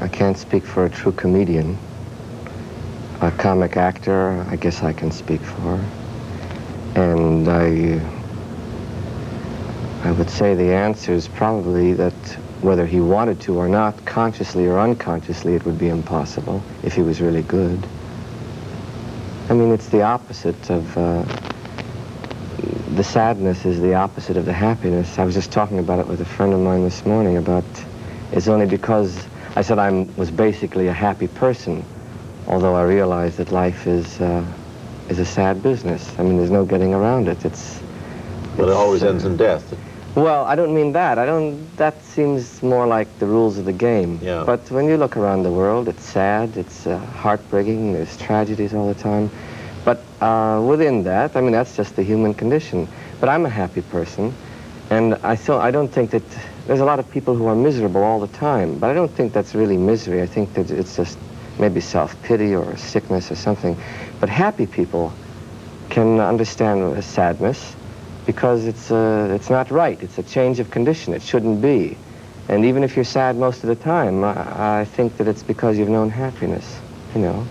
can't speak for a true comedian. A comic actor, I guess I can speak for. And I would say the answer is probably that whether he wanted to or not, consciously or unconsciously, it would be impossible if he was really good. I mean, it's the opposite of, the sadness is the opposite of the happiness. I was just talking about it with a friend of mine this morning about, it's only because I said I was basically a happy person, although I realized that life is a sad business. I mean, there's no getting around it. But it always ends in death. Well, I don't mean that. That seems more like the rules of the game. Yeah. But when you look around the world, it's sad, it's heartbreaking, there's tragedies all the time. But within that, I mean, that's just the human condition. But I'm a happy person, and I don't think that, there's a lot of people who are miserable all the time, but I don't think that's really misery. I think that it's just maybe self-pity or sickness or something. But happy people can understand sadness, because it's not right. It's a change of condition. It shouldn't be. And even if you're sad most of the time, I think that it's because you've known happiness, you know.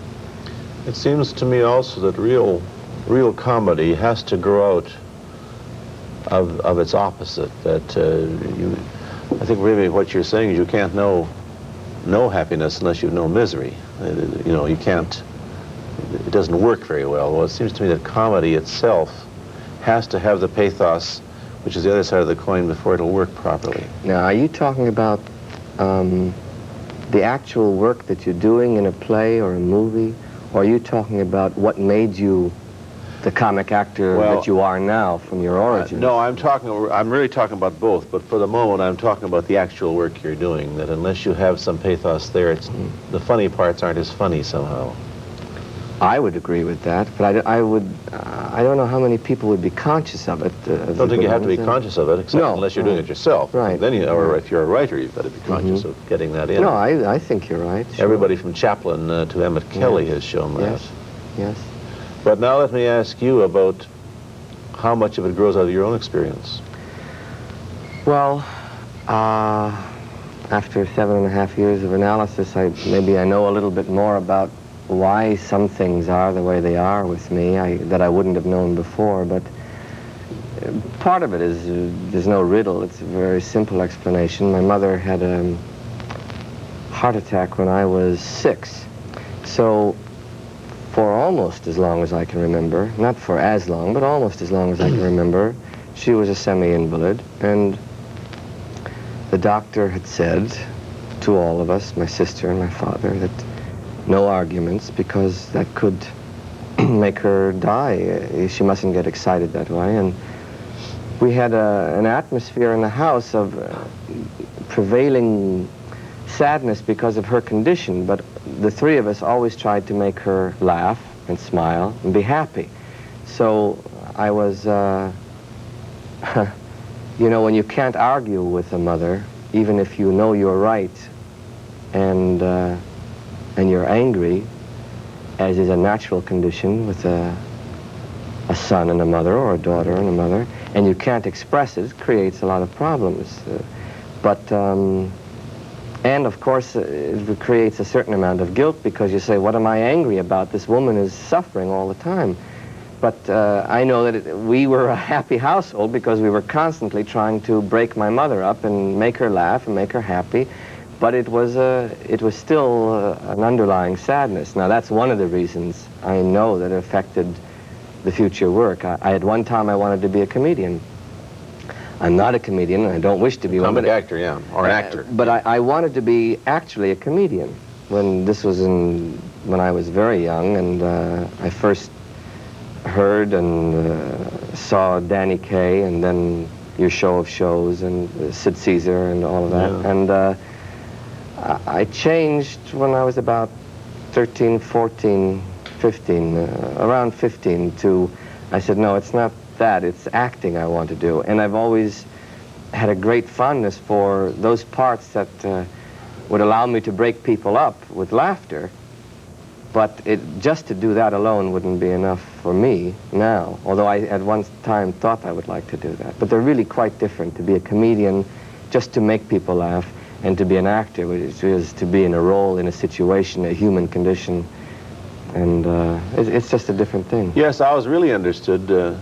It seems to me also that real comedy has to grow out of its opposite. That I think really what you're saying is you can't know happiness unless you know misery. You know, you can't. It doesn't work very well. Well, it seems to me that comedy itself has to have the pathos, which is the other side of the coin, before it'll work properly. Now, are you talking about the actual work that you're doing in a play or a movie, or are you talking about what made you the comic actor that you are now from your origins? No, I'm really talking about both, but for the moment I'm talking about the actual work you're doing, that unless you have some pathos there, the funny parts aren't as funny somehow. I would agree with that, but I don't know how many people would be conscious of it. I don't think you have to be conscious of it, except unless you're doing it yourself. Right. Then or if you're a writer, you've got to be conscious of getting that in. No, I think you're right. Sure. Everybody from Chaplin to Emmett Kelly has shown that. Yes. But now let me ask you about how much of it grows out of your own experience. Well, after 7.5 years of analysis, maybe I know a little bit more about why some things are the way they are with me that I wouldn't have known before. But part of it is there's no riddle. It's a very simple explanation. My mother had a heart attack when I was 6. So for almost as long as I can remember, not for as long, but almost as long as I can remember, she was a semi-invalid. And the doctor had said to all of us, my sister and my father, that no arguments, because that could make her die. She mustn't get excited that way. And we had an atmosphere in the house of prevailing sadness because of her condition, but the three of us always tried to make her laugh and smile and be happy. So I was, you know, when you can't argue with a mother, even if you know you're right, and you're angry, as is a natural condition with a son and a mother, or a daughter and a mother, and you can't express it, it creates a lot of problems. And of course, it creates a certain amount of guilt, because you say, what am I angry about? This woman is suffering all the time. But I know that we were a happy household because we were constantly trying to break my mother up and make her laugh and make her happy. But it was still an underlying sadness. Now, that's one of the reasons I know that it affected the future work. I at one time I wanted to be a comedian. I'm not a comedian, and I don't wish to be one. Comic actor, yeah, or an actor. But I wanted to be actually a comedian when I was very young, and I first heard and saw Danny Kaye, and then Your Show of Shows, and Sid Caesar, and all of that. Yeah. And I changed when I was about 13, 14, 15, around 15 I said, no, it's not that, it's acting I want to do. And I've always had a great fondness for those parts that would allow me to break people up with laughter. But just to do that alone wouldn't be enough for me now, although I at one time thought I would like to do that. But they're really quite different, to be a comedian just to make people laugh, and to be an actor, which is to be in a role, in a situation, a human condition. And it's just a different thing. Yes, I was really interested to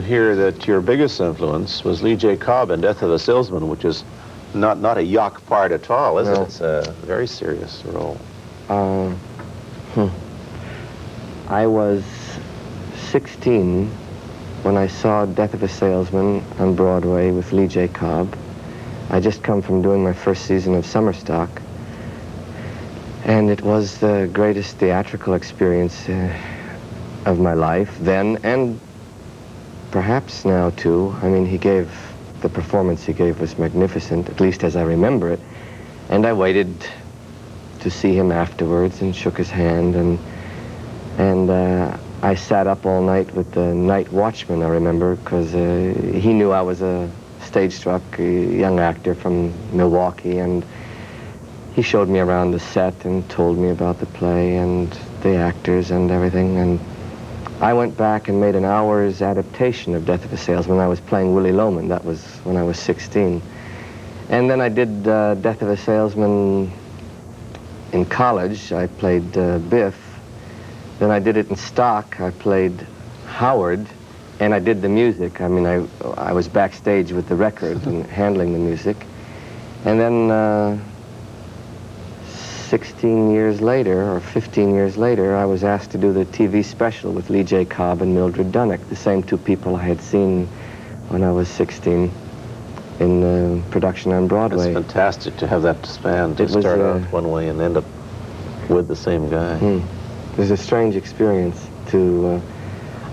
hear that your biggest influence was Lee J. Cobb in Death of a Salesman, which is not a yuck part at all, is it? It's a very serious role. I was 16 when I saw Death of a Salesman on Broadway with Lee J. Cobb. I just come from doing my first season of Summer Stock, and it was the greatest theatrical experience of my life then, and perhaps now too. I mean, the performance he gave was magnificent, at least as I remember it, and I waited to see him afterwards and shook his hand, and I sat up all night with the night watchman, I remember, because he knew I was a stage-struck young actor from Milwaukee, and he showed me around the set and told me about the play and the actors and everything, and I went back and made an hour's adaptation of Death of a Salesman. I was playing Willie Loman. That was when I was 16. And then I did Death of a Salesman in college. I played Biff. Then I did it in Stock. I played Howard, and I did the music. I mean, I was backstage with the record and handling the music. And then 16 years later, or 15 years later, I was asked to do the TV special with Lee J. Cobb and Mildred Dunnock, the same two people I had seen when I was 16 in production on Broadway. It's fantastic to have that span, to start out one way and end up with the same guy. It was a strange experience to...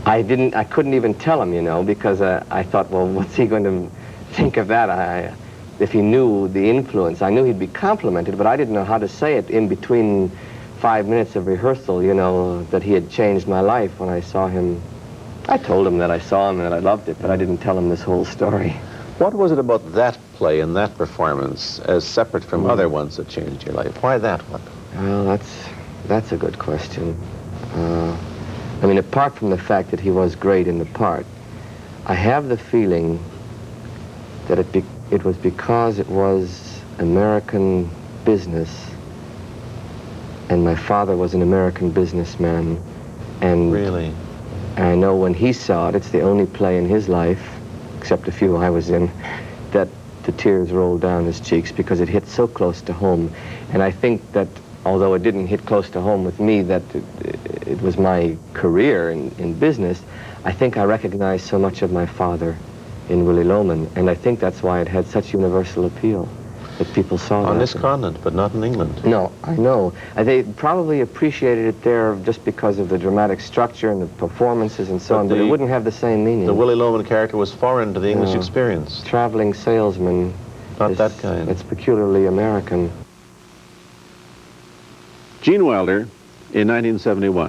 I couldn't even tell him, you know, because I thought, well, what's he going to think of that? If he knew the influence, I knew he'd be complimented, but I didn't know how to say it in between 5 minutes of rehearsal, you know, that he had changed my life when I saw him. I told him that I saw him and that I loved it, but I didn't tell him this whole story. What was it about that play and that performance, as separate from other ones, that changed your life? Why that one? Well, that's a good question. I mean, apart from the fact that he was great in the part, I have the feeling that it was because it was American business, and my father was an American businessman, and really, I know when he saw it, it's the only play in his life, except a few I was in, that the tears rolled down his cheeks because it hit so close to home. And I think that although it didn't hit close to home with me, that it was my career in business, I think I recognized so much of my father in Willie Loman, and I think that's why it had such universal appeal, that people saw that. On this continent, but not in England. No, I know. They probably appreciated it there just because of the dramatic structure and the performances and so on, but it wouldn't have the same meaning. The Willie Loman character was foreign to the English experience. Traveling salesman. Not that kind. It's peculiarly American. Gene Wilder, in 1971,